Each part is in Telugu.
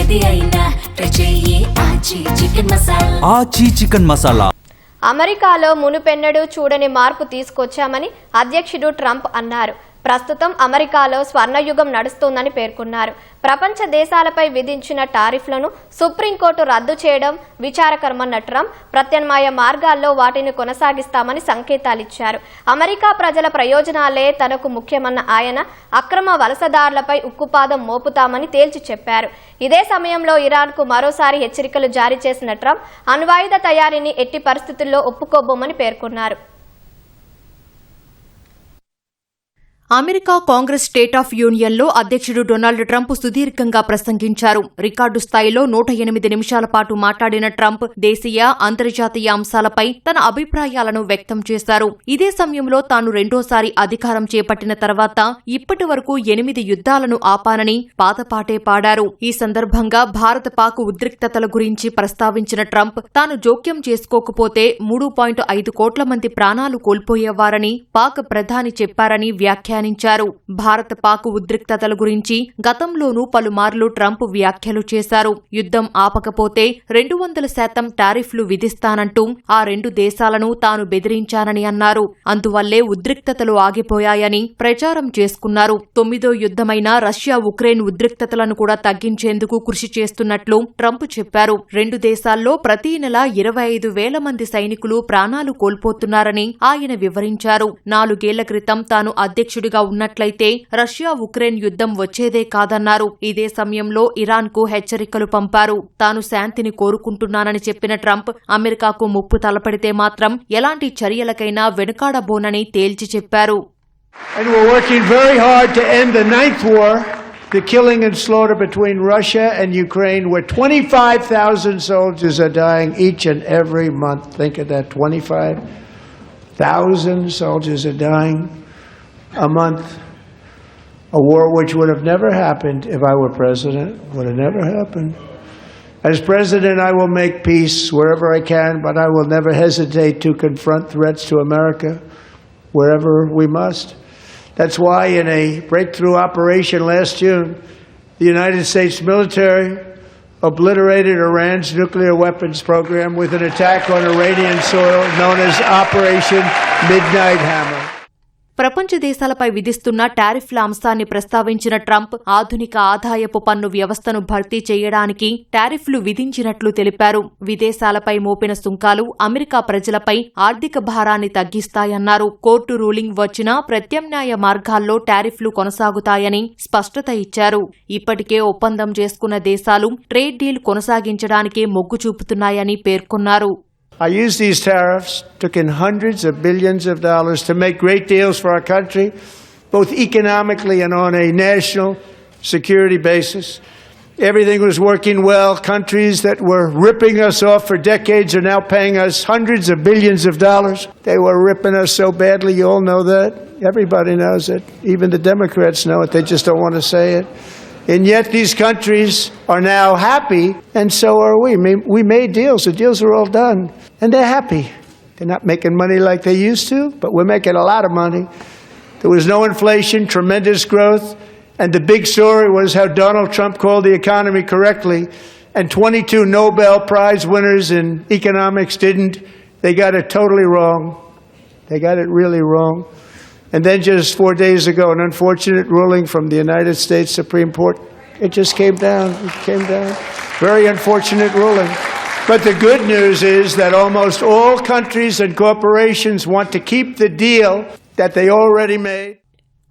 ఏది అయినా ట్రై చెయ్యి ఆచి చికెన్ మసాలా. ఆచి చికెన్ మసాలా. అమెరికాలో మునుపెన్నడూ చూడని మార్పు తీసుకొచ్చామని అధ్యక్షుడు ట్రంప్ అన్నారు. ప్రస్తుతం అమెరికాలో స్వర్ణయుగం నడుస్తోందని పేర్కొన్నారు. ప్రపంచ దేశాలపై విధించిన టారిఫ్లను సుప్రీంకోర్టు రద్దు చేయడం విచారకరమన్న ట్రంప్ ప్రత్యామ్నాయ మార్గాల్లో వాటిని కొనసాగిస్తామని సంకేతాలిచ్చారు. అమెరికా ప్రజల ప్రయోజనాలే తనకు ముఖ్యమన్న ఆయన అక్రమ వలసదారులపై ఉక్కుపాదం మోపుతామని తేల్చి చెప్పారు. ఇదే సమయంలో ఇరాన్కు మరోసారి హెచ్చరికలు జారీ చేసిన ట్రంప్ అణ్వాయుధ తయారీని ఎట్టి పరిస్థితుల్లో ఒప్పుకోబోమని పేర్కొన్నారు. అమెరికా కాంగ్రెస్ స్టేట్ ఆఫ్ యూనియన్లో అధ్యక్షుడు డొనాల్డ్ ట్రంప్ సుదీర్ఘంగా ప్రసంగించారు. రికార్డు స్థాయిలో 108 నిమిషాల పాటు మాట్లాడిన ట్రంప్ దేశీయ, అంతర్జాతీయ అంశాలపై తన అభిప్రాయాలను వ్యక్తం చేశారు. ఇదే సమయంలో తాను రెండోసారి అధికారం చేపట్టిన తర్వాత ఇప్పటి వరకు 8 యుద్ధాలను ఆపానని పాతపాటే పాడారు. ఈ సందర్భంగా భారత పాక్ ఉద్రిక్తతల గురించి ప్రస్తావించిన ట్రంప్ తాను జోక్యం చేసుకోకపోతే 3.5 కోట్ల మంది ప్రాణాలు కోల్పోయేవారని పాక్ ప్రధాని చెప్పారని వ్యాఖ్యానించారు. భారత పాక్ ఉద్రిక్తతల గురించి గతంలోనూ పలుమార్లు ట్రంప్ వ్యాఖ్యలు చేశారు. యుద్ధం ఆపకపోతే 200% టారిఫ్లు విధిస్తానంటూ ఆ 2 దేశాలను తాను బెదిరించానని అన్నారు. అందువల్లే ఉద్రిక్తతలు ఆగిపోయాయని ప్రచారం చేసుకున్నారు. 9వ యుద్ధమైన రష్యా ఉక్రెయిన్ ఉద్రిక్తతలను కూడా తగ్గించేందుకు కృషి చేస్తున్నట్లు ట్రంప్ చెప్పారు. 2 దేశాల్లో ప్రతి నెల 25,000 మంది సైనికులు ప్రాణాలు కోల్పోతున్నారని ఆయన వివరించారు. 4 ఏళ్ల క్రితం తాను అధ్యక్షుడిగా ఉన్నట్లయితే రష్యా ఉక్రెయిన్ యుద్ధం వచ్చేదే కాదన్నారు. ఇదే సమయంలో ఇరాన్కు హెచ్చరికలు పంపారు. తాను శాంతిని కోరుకుంటున్నానని చెప్పిన ట్రంప్ అమెరికాకు ముప్పు తలపడితే మాత్రం ఎలాంటి చర్యలకైనా వెనుకాడబోనని తేల్చి చెప్పారు. The killing and slaughter between Russia and Ukraine, where 25,000 soldiers are dying each and every month. Think of that, 25,000 soldiers are dying a month. A war which would have never happened if I were president, would have never happened. As president, I will make peace wherever I can, but I will never hesitate to confront threats to America wherever we must. That's why in a breakthrough operation last June, the United States military obliterated Iran's nuclear weapons program with an attack on Iranian soil known as Operation Midnight Hammer. ప్రపంచ దేశాలపై విధిస్తున్న టారిఫ్ల అంశాన్ని ప్రస్తావించిన ట్రంప్ ఆధునిక ఆదాయపు పన్ను వ్యవస్థను భర్తీ చేయడానికి టారిఫ్లు విధించినట్లు తెలిపారు. విదేశాలపై మోపిన సుంకాలు అమెరికా ప్రజలపై ఆర్థిక భారాన్ని తగ్గిస్తాయన్నారు. కోర్టు రూలింగ్ వచ్చినా ప్రత్యామ్నాయ మార్గాల్లో టారిఫ్లు కొనసాగుతాయని స్పష్టత ఇచ్చారు. ఇప్పటికే ఒప్పందం చేసుకున్న దేశాలు ట్రేడ్ డీల్ కొనసాగించడానికే మొగ్గు చూపుతున్నాయని పేర్కొన్నారు. I use these tariffs, took in hundreds of billions of dollars to make great deals for our country, both economically and on a national security basis. Everything was working well. Countries that were ripping us off for decades are now paying us hundreds of billions of dollars. They were ripping us so badly, you all know that. Everybody knows it. Even the Democrats know it. They just don't want to say it. And yet these countries are now happy, and so are we. We made deals. The deals are all done. And they're happy. They're not making money like they used to, but we're making a lot of money. There was no inflation, tremendous growth, and the big story was how Donald Trump called the economy correctly, and 22 Nobel Prize winners in economics didn't. They got it totally wrong. They got it really wrong. And then just 4 days ago, an unfortunate ruling from the United States Supreme Court, it just came down. It came down. Very unfortunate ruling. But the good news is that almost all countries and corporations want to keep the deal that they already made.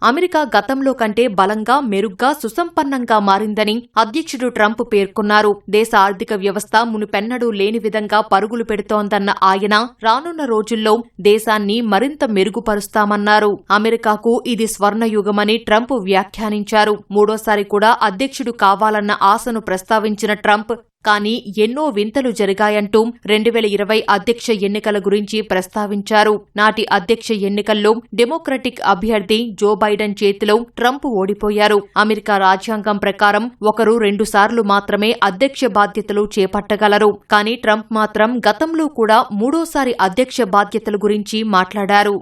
America గతంలో కంటే బలంగా, మెరుగ్గా, సుసంపన్నంగా మారిందని అధ్యక్షుడు ట్రంప్ పేర్కొన్నారు. దేశ ఆర్థిక వ్యవస్థ మునుపెన్నడూ లేని విధంగా పరుగులు పెడుతోందన్న ఆయన రానున్న రోజుల్లో దేశాన్ని మరింత మెరుగుపరుస్తామన్నారు. అమెరికాకు ఇది స్వర్ణయుగమని ట్రంప్ వ్యాఖ్యానించారు. 3వసారి కూడా అధ్యక్షుడు కావాలన్న ఆశను ప్రస్తావించిన ట్రంప్ కానీ ఎన్నో వింతలు జరిగాయంటూ 2020 అధ్యక్ష ఎన్నికల గురించి ప్రస్తావించారు. నాటి అధ్యక్ష ఎన్నికల్లో డెమోక్రటిక్ అభ్యర్థి జో బైడెన్ చేతిలో ట్రంప్ ఓడిపోయారు. అమెరికా రాజ్యాంగం ప్రకారం ఒకరు 2 సార్లు మాత్రమే అధ్యక్ష బాధ్యతలు చేపట్టగలరు. కానీ ట్రంప్ మాత్రం గతంలో కూడా 3వసారి అధ్యక్ష బాధ్యతల గురించి మాట్లాడారు.